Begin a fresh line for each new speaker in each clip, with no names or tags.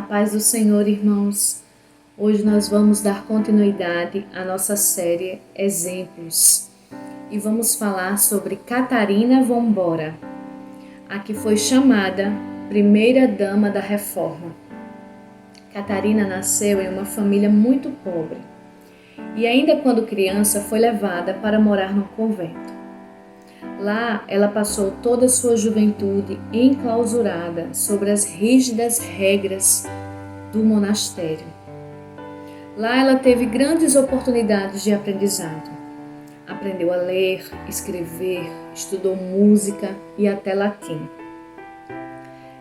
Paz do Senhor, irmãos. Hoje nós vamos dar continuidade à nossa série Exemplos e vamos falar sobre Catarina von Bora, a que foi chamada primeira dama da Reforma. Catarina nasceu em uma família muito pobre e ainda quando criança foi levada para morar num convento. Lá ela passou toda a sua juventude enclausurada sobre as rígidas regras do monastério. Lá ela teve grandes oportunidades de aprendizado. Aprendeu a ler, escrever, estudou música e até latim.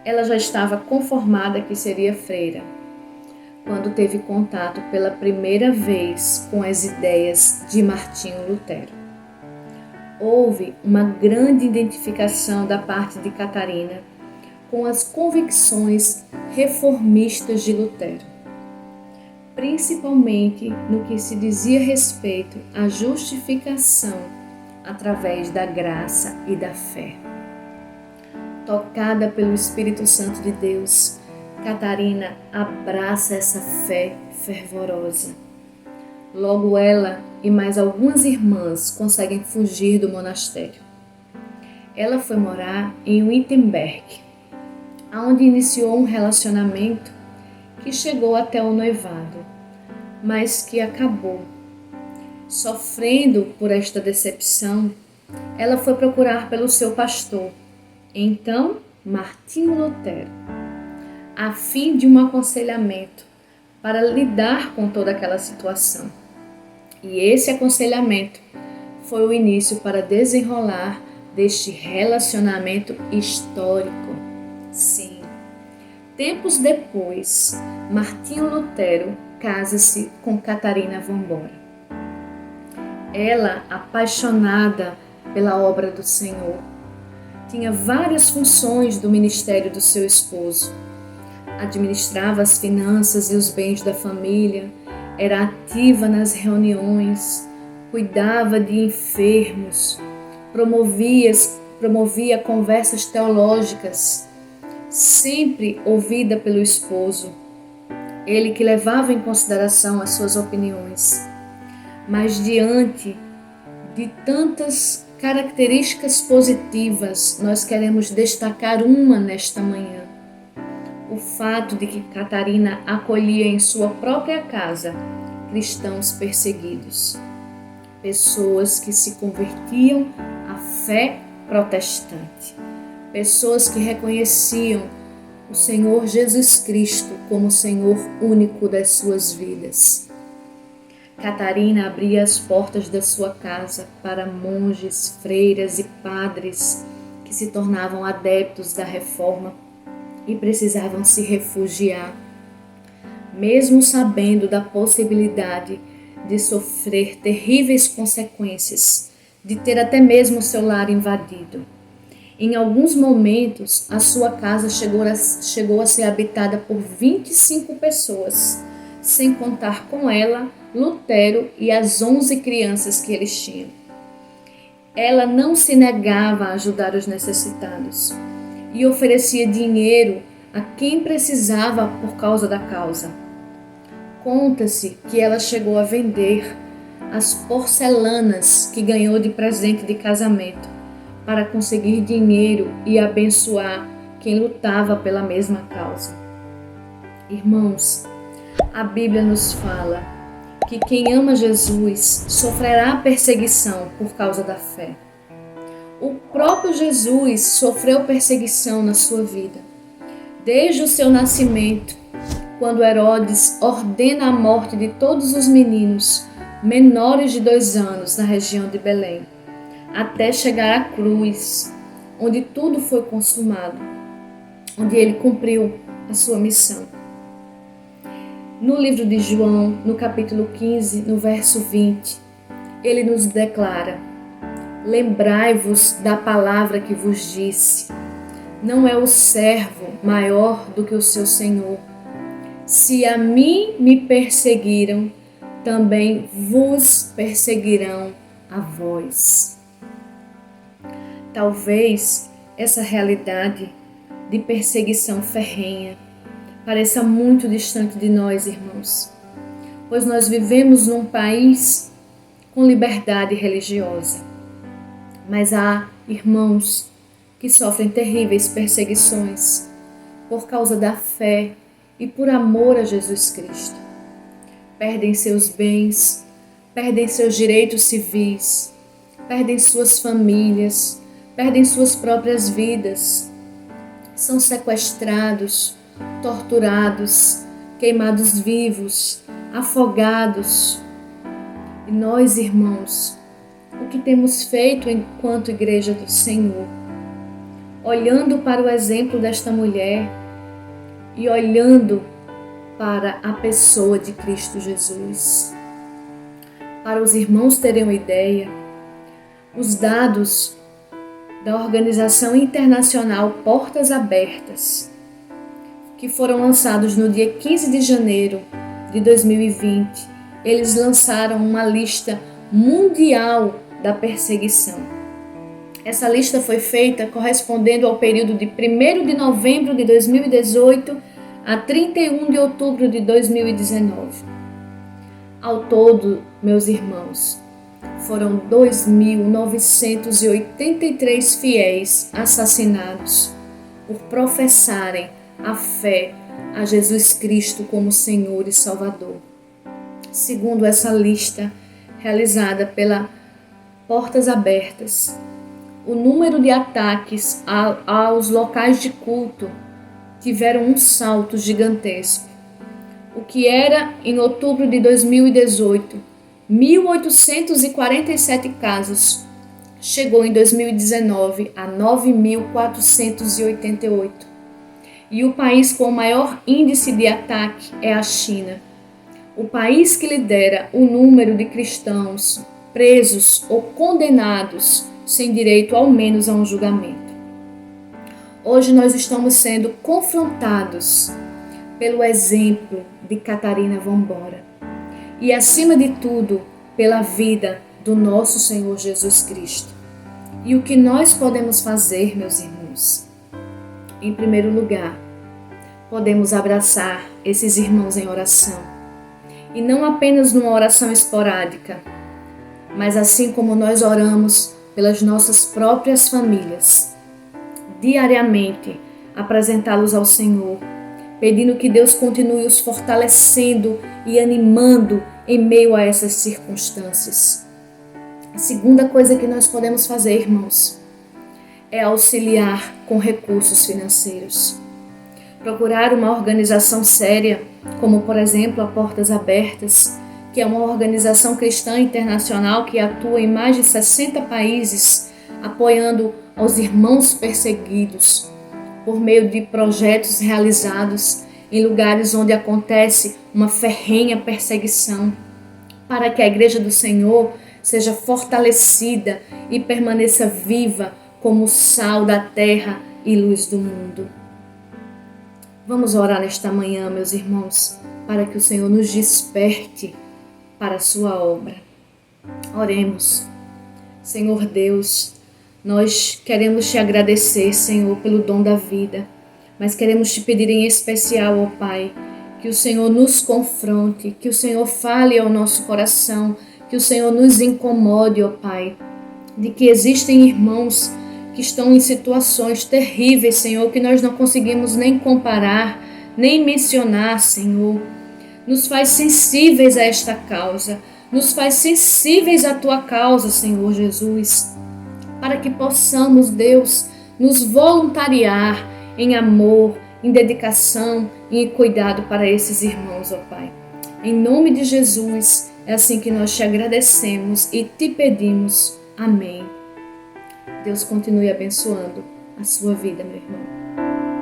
Ela já estava conformada que seria freira, quando teve contato pela primeira vez com as ideias de Martinho Lutero. Houve uma grande identificação da parte de Catarina com as convicções reformistas de Lutero, principalmente no que se dizia respeito à justificação através da graça e da fé. Tocada pelo Espírito Santo de Deus, Catarina abraça essa fé fervorosa. Logo ela e mais algumas irmãs conseguem fugir do monastério. Ela foi morar em Wittenberg, onde iniciou um relacionamento que chegou até o noivado, mas que acabou. Sofrendo por esta decepção, ela foi procurar pelo seu pastor, então Martinho Lutero, a fim de um aconselhamento para lidar com toda aquela situação. E esse aconselhamento foi o início para desenrolar deste relacionamento histórico. Sim, tempos depois, Martinho Lutero casa-se com Catarina von Bora. Ela, apaixonada pela obra do Senhor, tinha várias funções do ministério do seu esposo. Administrava as finanças e os bens da família, era ativa nas reuniões, cuidava de enfermos, promovia conversas teológicas, sempre ouvida pelo esposo, ele que levava em consideração as suas opiniões. Mas diante de tantas características positivas, nós queremos destacar uma nesta manhã. O fato de que Catarina acolhia em sua própria casa cristãos perseguidos, pessoas que se convertiam à fé protestante, pessoas que reconheciam o Senhor Jesus Cristo como o Senhor único das suas vidas. Catarina abria as portas da sua casa para monges, freiras e padres que se tornavam adeptos da reforma e precisavam se refugiar, mesmo sabendo da possibilidade de sofrer terríveis consequências, de ter até mesmo seu lar invadido. Em alguns momentos, a sua casa chegou a ser habitada por 25 pessoas, sem contar com ela, Lutero e as 11 crianças que eles tinham. Ela não se negava a ajudar os necessitados e oferecia dinheiro a quem precisava por causa da causa. Conta-se que ela chegou a vender as porcelanas que ganhou de presente de casamento para conseguir dinheiro e abençoar quem lutava pela mesma causa. Irmãos, a Bíblia nos fala que quem ama Jesus sofrerá perseguição por causa da fé. O próprio Jesus sofreu perseguição na sua vida. Desde o seu nascimento, quando Herodes ordena a morte de todos os meninos menores de 2 anos na região de Belém, até chegar à cruz, onde tudo foi consumado, onde ele cumpriu a sua missão. No livro de João, no capítulo 15, no verso 20, ele nos declara: lembrai-vos da palavra que vos disse, não é o servo maior do que o seu senhor. Se a mim me perseguiram, também vos perseguirão a vós. Talvez essa realidade de perseguição ferrenha pareça muito distante de nós, irmãos, pois nós vivemos num país com liberdade religiosa. Mas há irmãos que sofrem terríveis perseguições por causa da fé e por amor a Jesus Cristo. Perdem seus bens, perdem seus direitos civis, perdem suas famílias, perdem suas próprias vidas. São sequestrados, torturados, queimados vivos, afogados. E nós, irmãos, o que temos feito enquanto Igreja do Senhor? Olhando para o exemplo desta mulher e olhando para a pessoa de Cristo Jesus. Para os irmãos terem uma ideia, os dados da Organização Internacional Portas Abertas, que foram lançados no dia 15 de janeiro de 2020, eles lançaram uma lista mundial da perseguição. Essa lista foi feita correspondendo ao período de 1º de novembro de 2018 a 31 de outubro de 2019. Ao todo, meus irmãos, foram 2.983 fiéis assassinados por professarem a fé a Jesus Cristo como Senhor e Salvador. Segundo essa lista realizada pela Portas Abertas, o número de ataques aos locais de culto tiveram um salto gigantesco. O que era, em outubro de 2018, 1.847 casos, chegou em 2019 a 9.488. E o país com o maior índice de ataque é a China. O país que lidera o número de cristãos presos ou condenados sem direito ao menos a um julgamento. Hoje nós estamos sendo confrontados pelo exemplo de Catarina Vambora e, acima de tudo, pela vida do nosso Senhor Jesus Cristo. E o que nós podemos fazer, meus irmãos? Em primeiro lugar, podemos abraçar esses irmãos em oração, e não apenas numa oração esporádica, mas assim como nós oramos pelas nossas próprias famílias, diariamente apresentá-los ao Senhor, pedindo que Deus continue os fortalecendo e animando em meio a essas circunstâncias. A segunda coisa que nós podemos fazer, irmãos, é auxiliar com recursos financeiros. Procurar uma organização séria, como por exemplo a Portas Abertas, que é uma organização cristã internacional que atua em mais de 60 países, apoiando aos irmãos perseguidos por meio de projetos realizados em lugares onde acontece uma ferrenha perseguição, para que a Igreja do Senhor seja fortalecida e permaneça viva como sal da terra e luz do mundo. Vamos orar nesta manhã, meus irmãos, para que o Senhor nos desperte para a sua obra. Oremos. Senhor Deus, nós queremos te agradecer, Senhor, pelo dom da vida, mas queremos te pedir em especial, ó Pai, que o Senhor nos confronte, que o Senhor fale ao nosso coração, que o Senhor nos incomode, ó Pai, de que existem irmãos que estão em situações terríveis, Senhor, que nós não conseguimos nem comparar, nem mencionar, Senhor. Nos faz sensíveis a esta causa, nos faz sensíveis à tua causa, Senhor Jesus, para que possamos, Deus, nos voluntariar em amor, em dedicação e em cuidado para esses irmãos, ó Pai. Em nome de Jesus, é assim que nós te agradecemos e te pedimos. Amém. Deus continue abençoando a sua vida, meu irmão.